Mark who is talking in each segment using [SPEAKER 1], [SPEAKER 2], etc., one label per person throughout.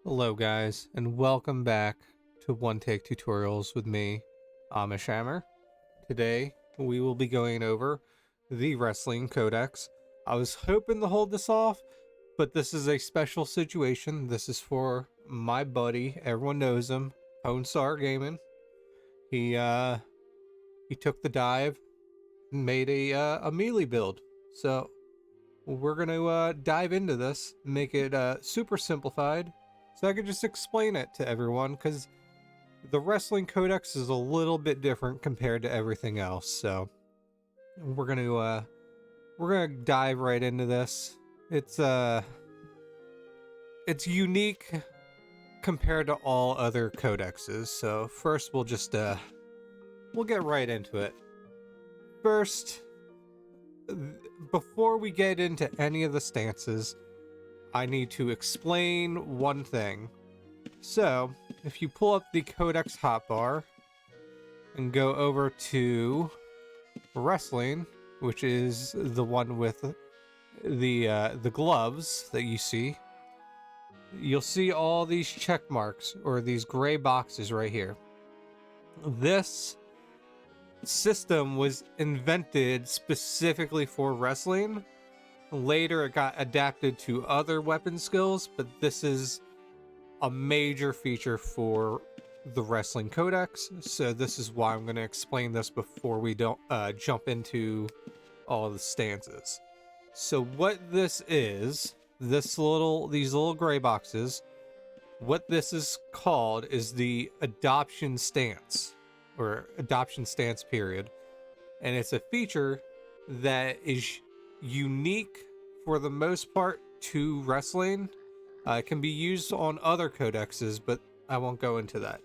[SPEAKER 1] Hello guys, and welcome back to One Take Tutorials with me, Amish. Today, we will be going over the Wrestling Codex. I was hoping to hold this off, but this is a special situation. This is for my buddy, everyone knows him, Star Gaming. He took the dive and made a melee build. So, we're going to dive into this, make it super simplified, so I can just explain it to everyone, because the Wrestling Codex is a little bit different compared to everything else. So we're gonna dive right into this. It's unique compared to all other codexes. So first we'll get right into it. First, before we get into any of the stances, I need to explain one thing. So, if you pull up the Codex hotbar and go over to Wrestling, which is the one with the gloves that you see, you'll see all these check marks or these gray boxes right here. This system was invented specifically for wrestling. Later, it got adapted to other weapon skills, but this is a major feature for the Wrestling Codex. So this is why I'm going to explain this before we don't jump into all the stances. So what this is, these little gray boxes, what this is called is the adoption stance or adoption stance period. And it's a feature that is unique for the most part to wrestling. It can be used on other codexes, but I won't go into that.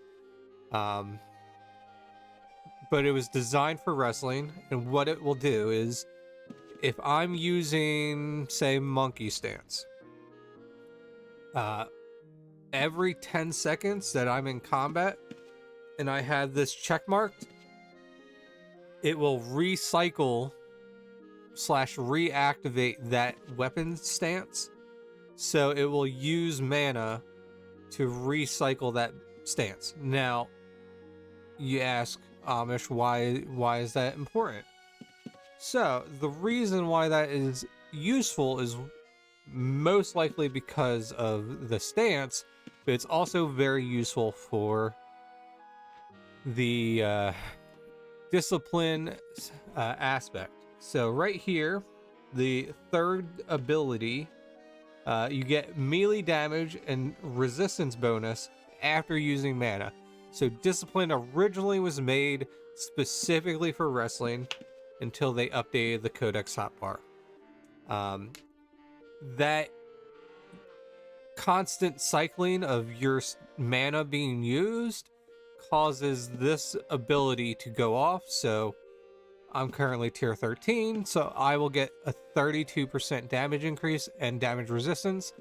[SPEAKER 1] But it was designed for wrestling, and what it will do is, if I'm using, say, monkey stance, every 10 seconds that I'm in combat and I have this check marked, it will recycle / reactivate that weapon stance. So it will use mana to recycle that stance. Now, you ask, Amish, why is that important? So the reason why that is useful is most likely because of the stance, but it's also very useful for the discipline aspect. So right here, the third ability, you get melee damage and resistance bonus after using mana. So Discipline originally was made specifically for wrestling until they updated the Codex hotbar. That constant cycling of your mana being used causes this ability to go off. So I'm currently tier 13, so I will get a 32% damage increase and damage resistance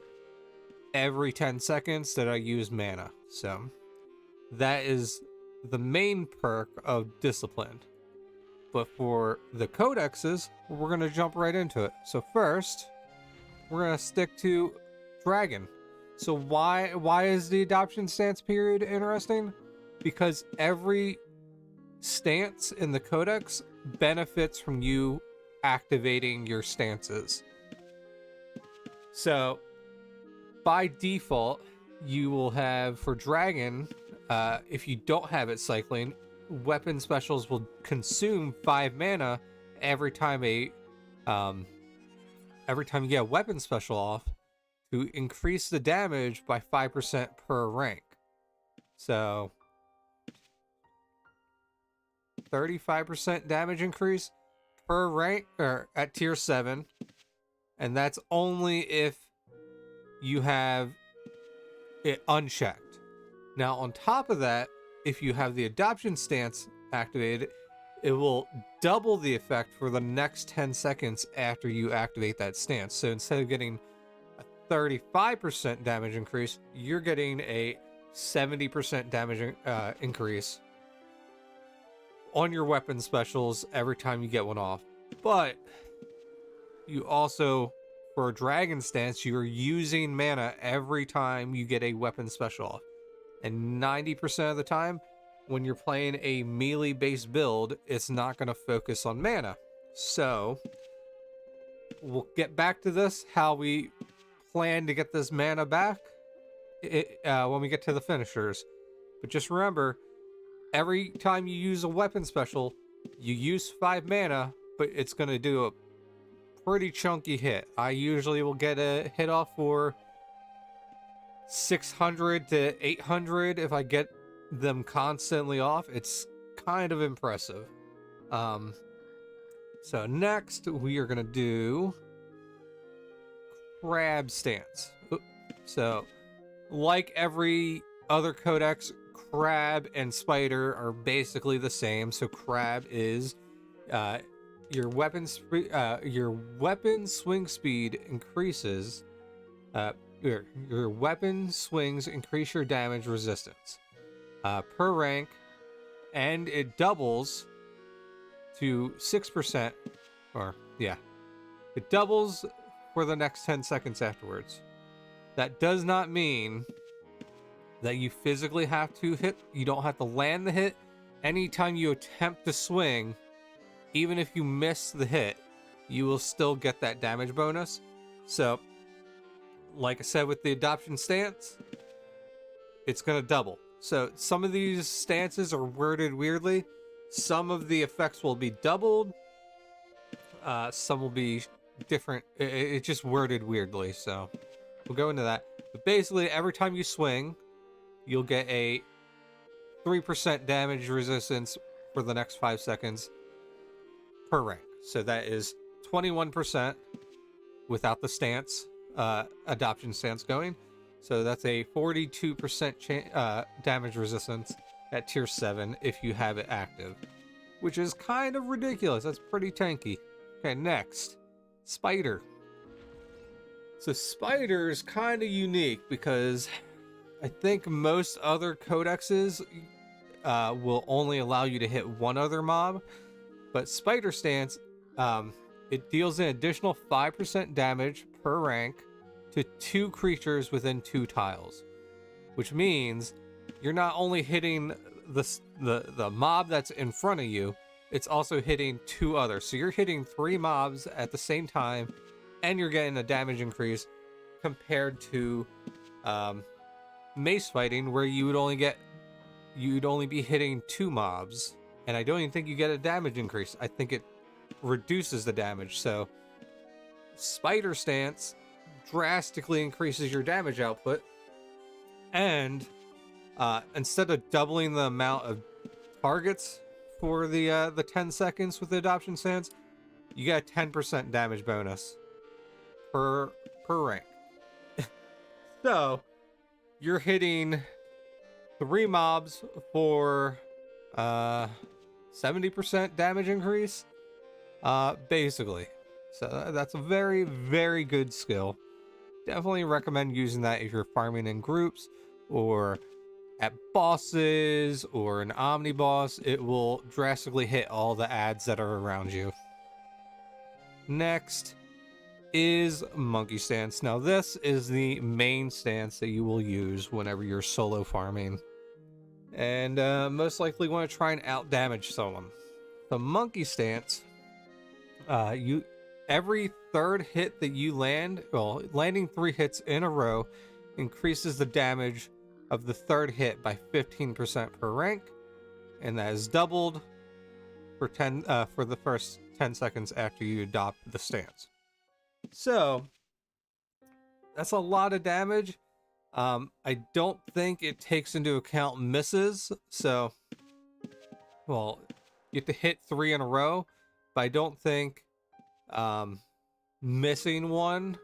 [SPEAKER 1] every 10 seconds that I use mana. So that is the main perk of Discipline. But for the codexes, we're going to jump right into it. So first, we're going to stick to Dragon. So why is the adoption stance period interesting? Because every stance in the codex benefits from you activating your stances. So by default, you will have, for Dragon, if you don't have it cycling, weapon specials will consume 5 mana every time you get a weapon special off, to increase the damage by 5% per rank. So 35% damage increase per rank or at tier 7, and that's only if you have it unchecked. Now on top of that, if you have the adoption stance activated, it will double the effect for the next 10 seconds after you activate that stance. So instead of getting a 35% damage increase, you're getting a 70% damage increase on your weapon specials every time you get one off. But you also, for a dragon stance, you're using mana every time you get a weapon special off. And 90% of the time, when you're playing a melee-based build, it's not going to focus on mana. So, we'll get back to this, how we plan to get this mana back when we get to the finishers. But just remember, every time you use a weapon special, you use 5 mana, but it's going to do a pretty chunky hit. I usually will get a hit off for 600 to 800 if I get them constantly off. It's kind of impressive. So next we are going to do crab stance. So like every other codex, crab and spider are basically the same. So crab is your weapon swing speed increases. Your weapon swings increase your damage resistance per rank, and it doubles to 6%. It doubles for the next 10 seconds afterwards. That does not mean that you physically have to hit. You don't have to land the hit. Anytime you attempt to swing, even if you miss the hit, you will still get that damage bonus. So, like I said with the adoption stance, it's going to double. So some of these stances are worded weirdly. Some of the effects will be doubled. Some will be different. It's just worded weirdly, so we'll go into that. But basically, every time you swing, you'll get a 3% damage resistance for the next 5 seconds per rank. So that is 21% without the stance, adoption stance going. So that's a 42% damage resistance at tier 7 if you have it active, which is kind of ridiculous. That's pretty tanky. Okay, next, spider. So spider is kind of unique because I think most other codexes will only allow you to hit one other mob, but spider stance, it deals an additional 5% damage per rank to 2 creatures within 2 tiles, which means you're not only hitting the mob that's in front of you, it's also hitting 2 others. So you're hitting 3 mobs at the same time, and you're getting a damage increase compared to mace fighting, where you'd only be hitting 2 mobs, and I don't even think you get a damage increase. I think it reduces the damage. So spider stance drastically increases your damage output, and instead of doubling the amount of targets for the 10 seconds with the adoption stance, you get a 10% damage bonus per rank. So you're hitting 3 mobs for 70% damage increase, basically. So that's a very, very good skill. Definitely recommend using that if you're farming in groups or at bosses or an omni boss. It will drastically hit all the ads that are around you. Next is monkey stance. Now this is the main stance that you will use whenever you're solo farming, and most likely want to try and out damage someone. The monkey stance, every 3rd hit that you land, landing 3 hits in a row increases the damage of the 3rd hit by 15% per rank, and that is doubled for the first 10 seconds after you adopt the stance. So that's a lot of damage. I don't think it takes into account misses. So, well, you have to hit 3 in a row, but I don't think missing one.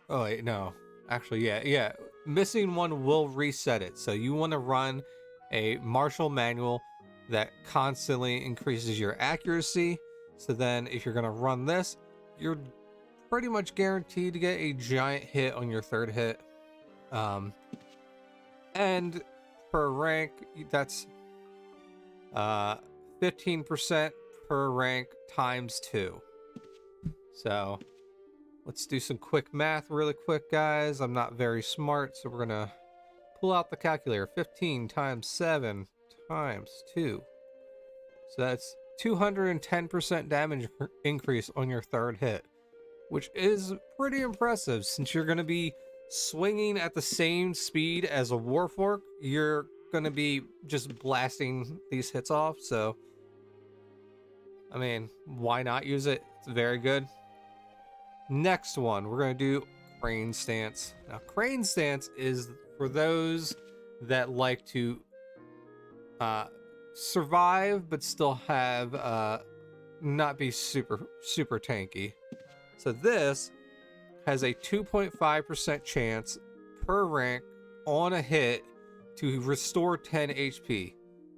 [SPEAKER 1] Oh wait, no. Actually, yeah. Missing one will reset it. So you want to run a martial manual that constantly increases your accuracy. So then if you're going to run this, you're pretty much guaranteed to get a giant hit on your 3rd hit. And per rank, that's 15% per rank times 2. So Let's do some quick math really quick, guys. I'm not very smart, so we're gonna pull out the calculator. 15 times 7 times 2. So that's 210% damage increase on your third hit, which is pretty impressive. Since you're going to be swinging at the same speed as a Warfork, you're going to be just blasting these hits off. So, I mean, why not use it? It's very good. Next one, we're going to do Crane Stance. Now, Crane Stance is for those that like to survive but still have not be super tanky. So this has a 2.5% chance per rank on a hit to restore 10 HP,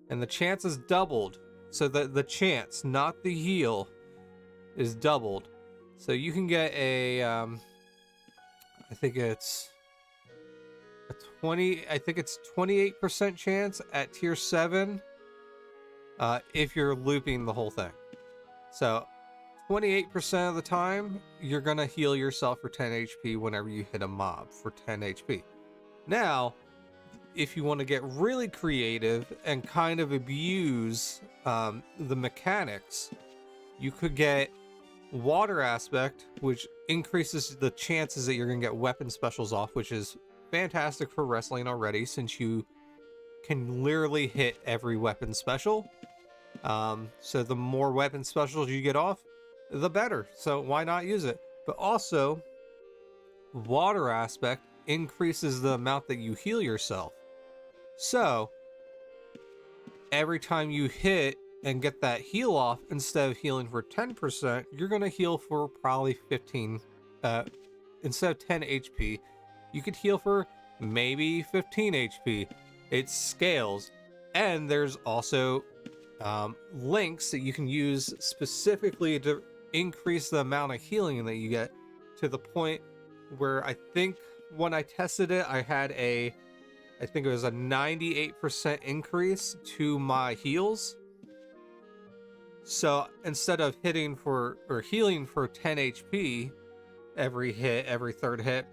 [SPEAKER 1] and the chance is doubled. So the chance, not the heal, is doubled. So you can get a I think it's a 28% chance at tier 7 if you're looping the whole thing. So 28% of the time, you're going to heal yourself for 10 HP whenever you hit a mob for 10 HP. Now, if you want to get really creative and kind of abuse the mechanics, you could get Water Aspect, which increases the chances that you're going to get weapon specials off, which is fantastic for wrestling already, since you can literally hit every weapon special. So the more weapon specials you get off, the better. So why not use it? But also, Water Aspect increases the amount that you heal yourself. So every time you hit and get that heal off, instead of healing for 10%, you're going to heal for probably 15. Instead of 10 HP, you could heal for maybe 15 HP. It scales. And there's also links that you can use specifically to increase the amount of healing that you get, to the point where I think when I tested it, I had I think it was a 98% increase to my heals. So instead of healing for 10 HP every third hit,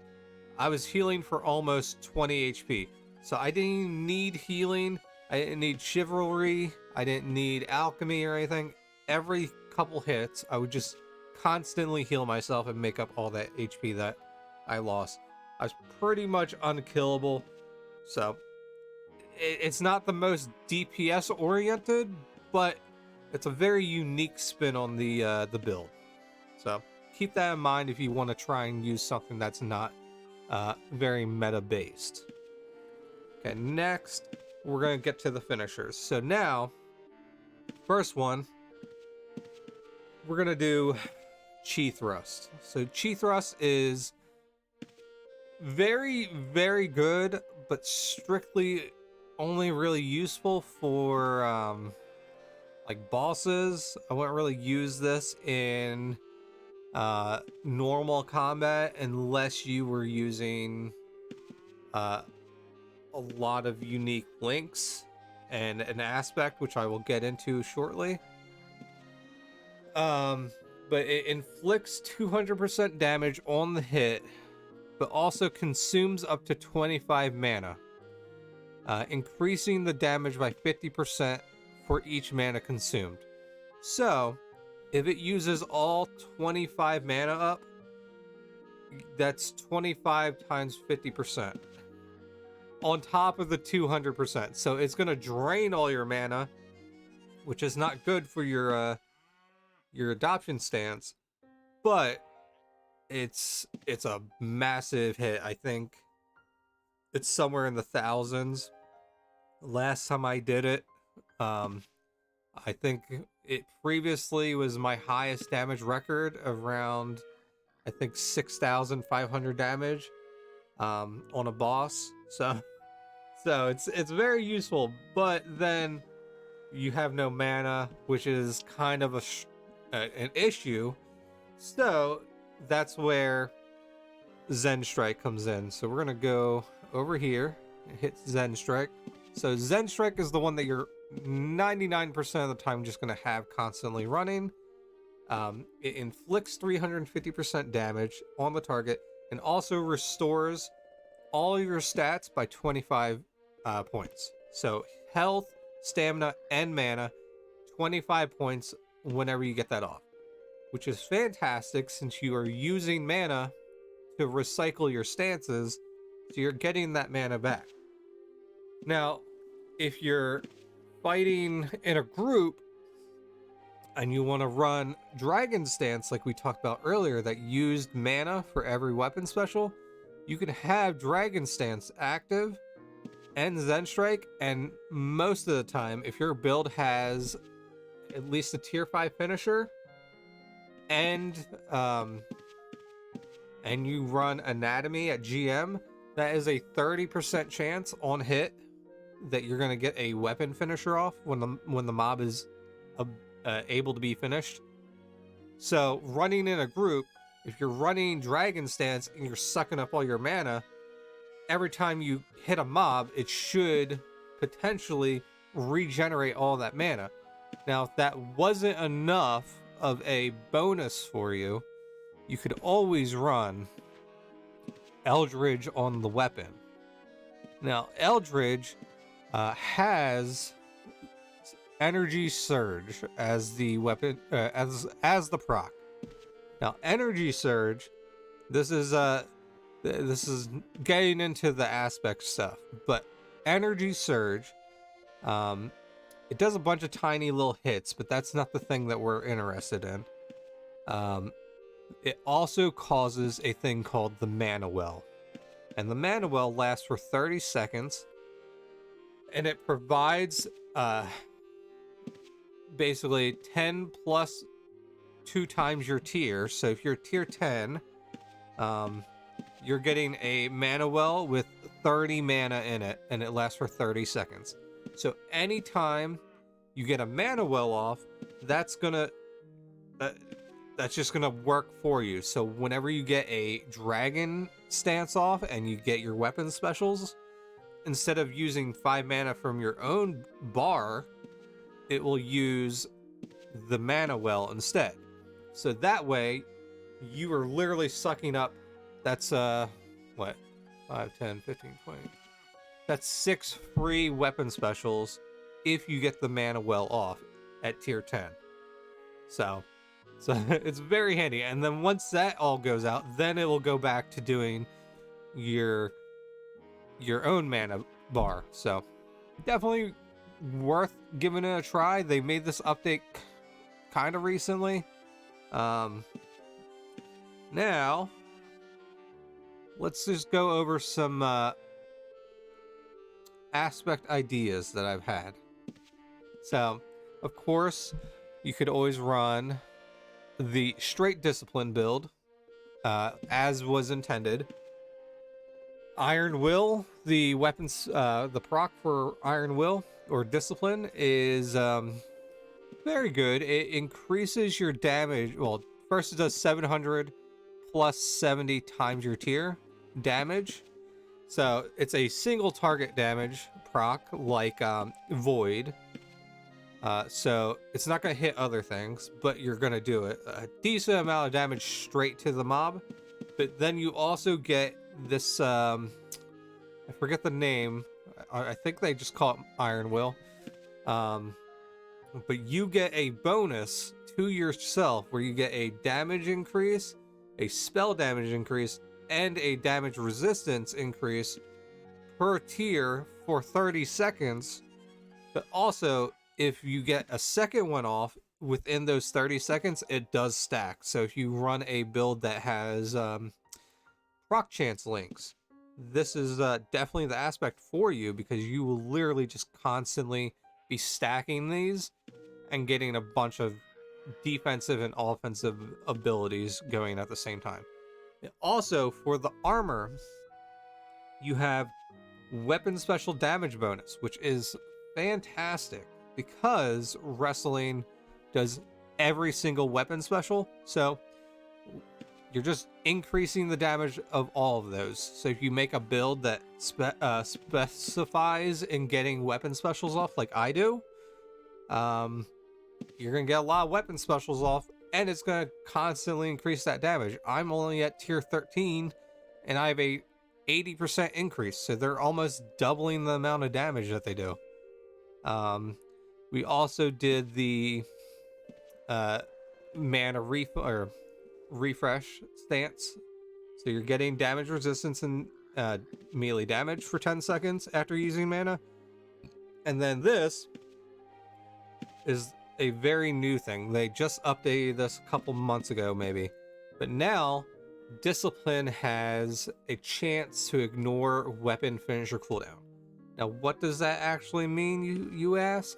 [SPEAKER 1] I was healing for almost 20 HP. So I didn't even need healing. I didn't need chivalry. I didn't need alchemy or anything. Every couple hits, I would just constantly heal myself and make up all that HP that I lost. I was pretty much unkillable. So it's not the most DPS oriented, but it's a very unique spin on the build. So keep that in mind if you want to try and use something that's not very meta based. Okay, next we're going to get to the finishers. So now, first one, we're going to do Chi Thrust. So Chi Thrust is very, very good, but strictly only really useful for like bosses. I wouldn't really use this in normal combat unless you were using a lot of unique links and an aspect, which I will get into shortly. But it inflicts 200% damage on the hit, but also consumes up to 25 mana, increasing the damage by 50% for each mana consumed. So if it uses all 25 mana up, that's 25 times 50% on top of the 200%. So it's going to drain all your mana, which is not good for your adoption stance, but it's a massive hit. I think it's somewhere in the thousands. Last time I did it, I think it previously was my highest damage record, around I think 6,500 damage on a boss. So it's very useful, but then you have no mana, which is kind of an issue. So that's where Zen Strike comes in. So we're gonna go over here and hit Zen Strike. So Zen Strike is the one that you're 99% of the time just gonna have constantly running. It inflicts 350% damage on the target and also restores all your stats by 25 points. So health, stamina, and mana, 25 points whenever you get that off, which is fantastic since you are using mana to recycle your stances, so you're getting that mana back. Now, if you're fighting in a group and you want to run Dragon Stance like we talked about earlier that used mana for every weapon special, you can have Dragon Stance active and Zen Strike, and most of the time, if your build has at least a tier 5 finisher and you run Anatomy at GM, that is a 30% chance on hit that you're going to get a weapon finisher off when the mob is able to be finished. So running in a group, if you're running Dragon Stance and you're sucking up all your mana, every time you hit a mob, it should potentially regenerate all that mana. Now, if that wasn't enough of a bonus for you, you could always run Eldridge on the weapon. Now, Eldridge has Energy Surge as the weapon, as the proc. Now, Energy Surge, this is getting into the aspect stuff, but Energy Surge, it does a bunch of tiny little hits, but that's not the thing that we're interested in. It also causes a thing called the Mana Well, and the Mana Well lasts for 30 seconds, and it provides basically 10 plus 2 times your tier. So if you're tier 10, you're getting a Mana Well with 30 mana in it, and it lasts for 30 seconds. So anytime you get a Mana Well off, that's just gonna work for you. So whenever you get a Dragon Stance off and you get your weapon specials, instead of using 5 mana from your own bar, it will use the Mana Well instead. So that way, you are literally sucking up, that's, what, 5, 10, 15, 20. That's 6 free weapon specials if you get the Mana Well off at tier 10. So it's very handy. And then once that all goes out, then it will go back to doing your own mana bar. So definitely worth giving it a try. They made this update kind of recently. Now let's just go over some aspect ideas that I've had. So of course you could always run the straight discipline build as was intended. Iron Will, the weapons, the proc for Iron Will or discipline is very good. It increases your damage. Well, first it does 700 plus 70 times your tier damage. So it's a single target damage proc like Void. So it's not going to hit other things, but you're going to do it. A decent amount of damage straight to the mob. But then you also get this, I forget the name. I think they just call it Iron Will. But you get a bonus to yourself where you get a damage increase, a spell damage increase, and a damage resistance increase per tier for 30 seconds. But also, if you get a second one off within those 30 seconds, it does stack. So if you run a build that has proc chance links, this is definitely the aspect for you, because you will literally just constantly be stacking these and getting a bunch of defensive and offensive abilities going at the same time. Also, for the armor, you have weapon special damage bonus, which is fantastic because wrestling does every single weapon special. So you're just increasing the damage of all of those. So if you make a build that specifies in getting weapon specials off like I do, you're gonna get a lot of weapon specials off and it's going to constantly increase that damage. I'm only at tier 13 and I have a 80% increase, so they're almost doubling the amount of damage that they do. We also did the mana refresh stance, so you're getting damage resistance and melee damage for 10 seconds after using mana. And then this is a very new thing. They just updated this a couple months ago, maybe. But now, Discipline has a chance to ignore weapon finisher cooldown. Now, what does that actually mean, you ask?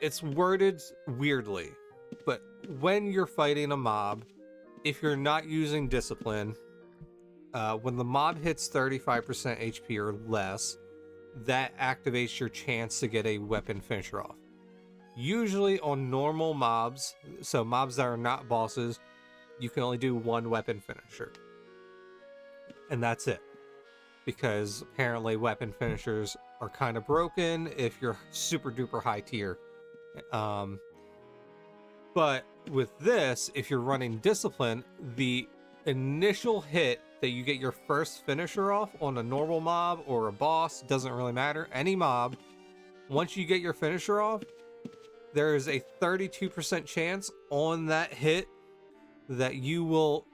[SPEAKER 1] It's worded weirdly, but when you're fighting a mob, if you're not using Discipline, when the mob hits 35% HP or less, that activates your chance to get a weapon finisher off. Usually on normal mobs, so mobs that are not bosses, you can only do one weapon finisher. And that's it. Because apparently weapon finishers are kind of broken if you're super duper high tier. But with this, if you're running Discipline, the initial hit that you get your first finisher off on a normal mob or a boss, doesn't really matter, any mob, once you get your finisher off, there is a 32% chance on that hit that you'll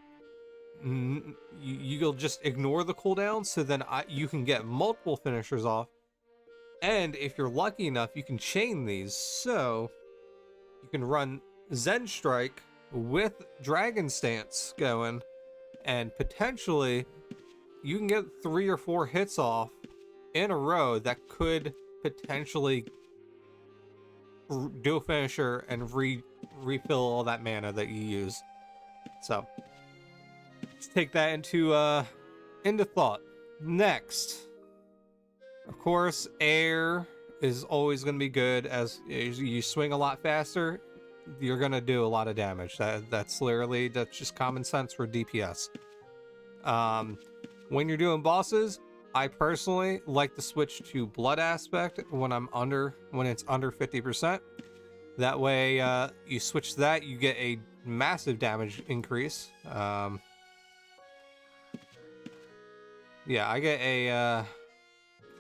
[SPEAKER 1] just ignore the cooldown, so then you can get multiple finishers off. And if you're lucky enough, you can chain these, so you can run Zen Strike with Dragon Stance going, and potentially you can get 3 or 4 hits off in a row that could potentially do a finisher and refill all that mana that you use. So just take that into thought. Next, of course, air is always going to be good. As you swing a lot faster, you're going to do a lot of damage. That's just common sense for DPS. When you're doing bosses, I personally like to switch to blood aspect when it's under 50%. That way, you switch to that, you get a massive damage increase. Yeah, I get a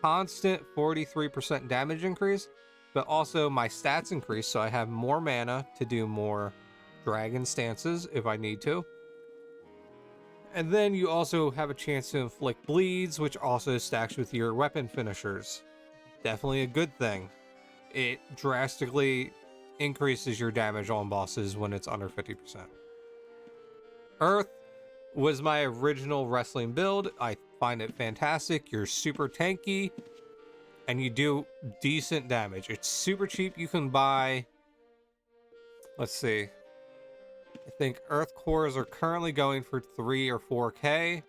[SPEAKER 1] constant 43% damage increase, but also my stats increase, so I have more mana to do more dragon stances if I need to. And then you also have a chance to inflict bleeds, which also stacks with your weapon finishers. Definitely a good thing. It drastically increases your damage on bosses when it's under 50%. Earth was my original wrestling build. I find it fantastic. You're super tanky and you do decent damage. It's super cheap. You can buy, let's see, I think Earth cores are currently going for 3 or 4K.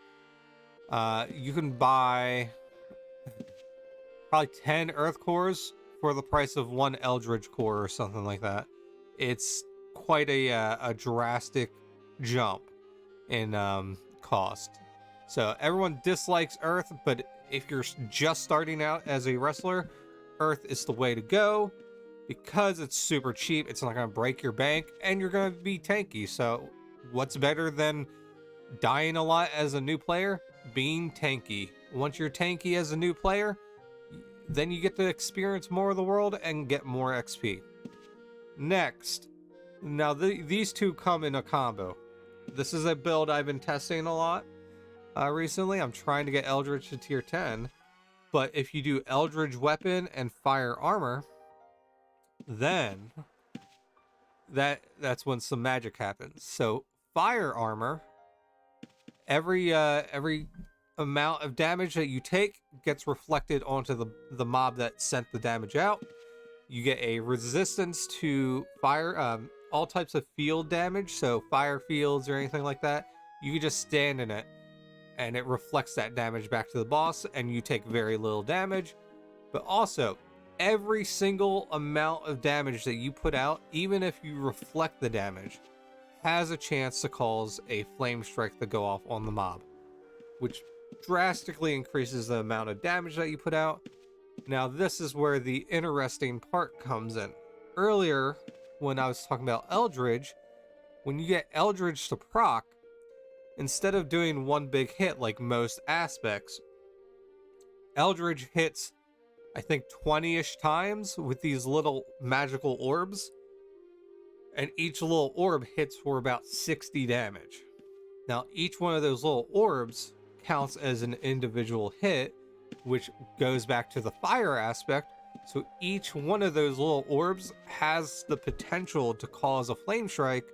[SPEAKER 1] You can buy probably 10 Earth cores for the price of 1 Eldritch core or something like that. It's quite a drastic jump in cost. So everyone dislikes Earth, but if you're just starting out as a wrestler, Earth is the way to go. Because it's super cheap, it's not going to break your bank, and you're going to be tanky. So what's better than dying a lot as a new player? Being tanky. Once you're tanky as a new player, then you get to experience more of the world and get more XP. Next, now these two come in a combo. This is a build I've been testing a lot recently. I'm trying to get Eldritch to tier 10, but if you do Eldritch Weapon and Fire Armor, then that's when some magic happens. So Fire Armor, every amount of damage that you take gets reflected onto the mob that sent the damage out. You get a resistance to fire, all types of field damage, so fire fields or anything like that. You can just stand in it and it reflects that damage back to the boss, and you take very little damage. But also, every single amount of damage that you put out, even if you reflect the damage, has a chance to cause a flame strike to go off on the mob, which drastically increases the amount of damage that you put out. Now, this is where the interesting part comes in. Earlier, when I was talking about Eldridge, when you get Eldridge to proc, instead of doing one big hit like most aspects, Eldridge hits, I think, 20-ish times with these little magical orbs. And each little orb hits for about 60 damage. Now, each one of those little orbs counts as an individual hit, which goes back to the fire aspect. So each one of those little orbs has the potential to cause a flame strike.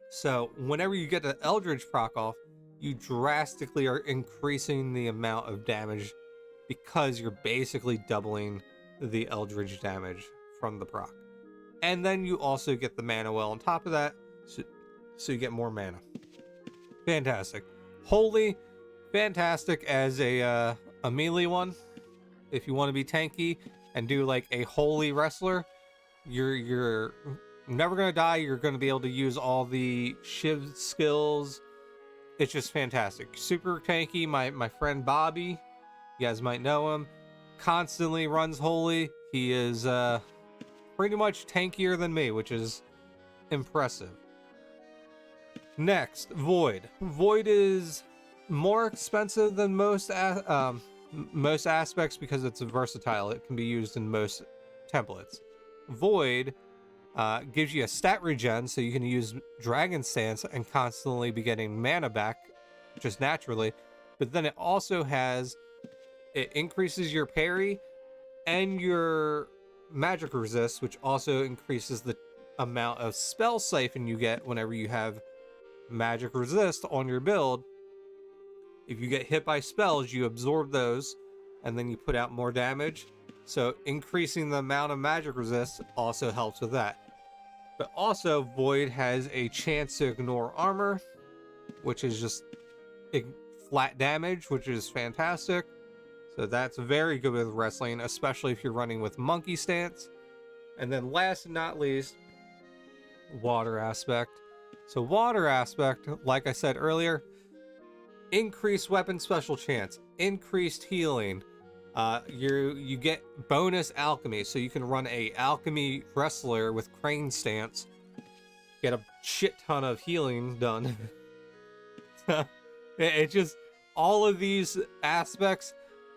[SPEAKER 1] So whenever you get the Eldritch proc off, you drastically are increasing the amount of damage because you're basically doubling the Eldritch damage from the proc. And then you also get the mana well on top of that, so you get more mana. Fantastic. Holy, fantastic as a melee one. If you want to be tanky and do like a holy wrestler, you're never gonna die. You're gonna be able to use all the Shiv skills. It's just fantastic. Super tanky. My friend Bobby, you guys might know him, constantly runs holy. He is pretty much tankier than me, which is impressive. Next, Void. Void is more expensive than most aspects because it's versatile. It can be used in most templates. Void gives you a stat regen, so you can use Dragon Stance and constantly be getting mana back just naturally. But then it also it increases your parry and your magic resist, which also increases the amount of spell siphon you get whenever you have magic resist on your build. If you get hit by spells, you absorb those and then you put out more damage. So increasing the amount of magic resist also helps with that. But also Void has a chance to ignore armor, which is just flat damage, which is fantastic. So that's very good with wrestling, especially if you're running with Monkey Stance. And then last and not least, Water Aspect. So Water Aspect, like I said earlier, increased weapon special chance, increased healing. You get bonus alchemy, so you can run a alchemy wrestler with Crane Stance, get a shit ton of healing done. It just, all of these aspects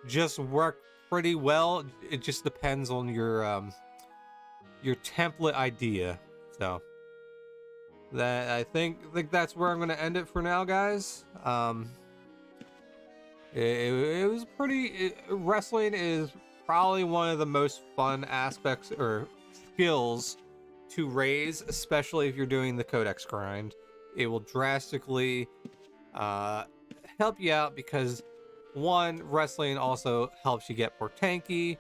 [SPEAKER 1] just work pretty well. It just depends on your template idea. So that I think that's where I'm going to end it for now, guys. It was pretty. Wrestling is probably one of the most fun aspects or skills to raise, especially if you're doing the Codex grind. It will drastically help you out because, one, wrestling also helps you get more tanky,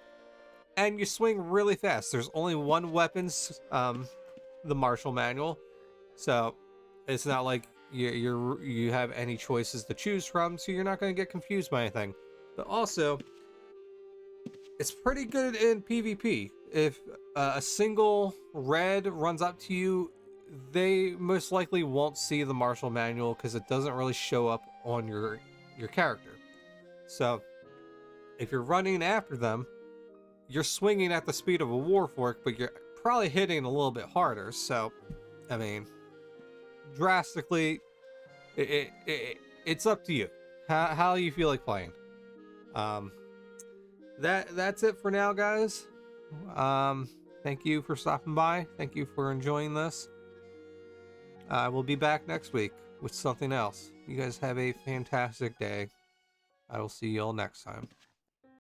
[SPEAKER 1] and you swing really fast. There's only one weapons, the martial manual, so it's not like you have any choices to choose from, so you're not going to get confused by anything. But also, it's pretty good in PvP. If a single red runs up to you, they most likely won't see the martial manual because it doesn't really show up on your character. So if you're running after them, you're swinging at the speed of a Warfork, but you're probably hitting a little bit harder. So, I mean, drastically, it's up to you how you feel like playing. That's it for now, guys. Thank you for stopping by. Thank you for enjoying this. We'll be back next week with something else. You guys have a fantastic day. I will see you all next time.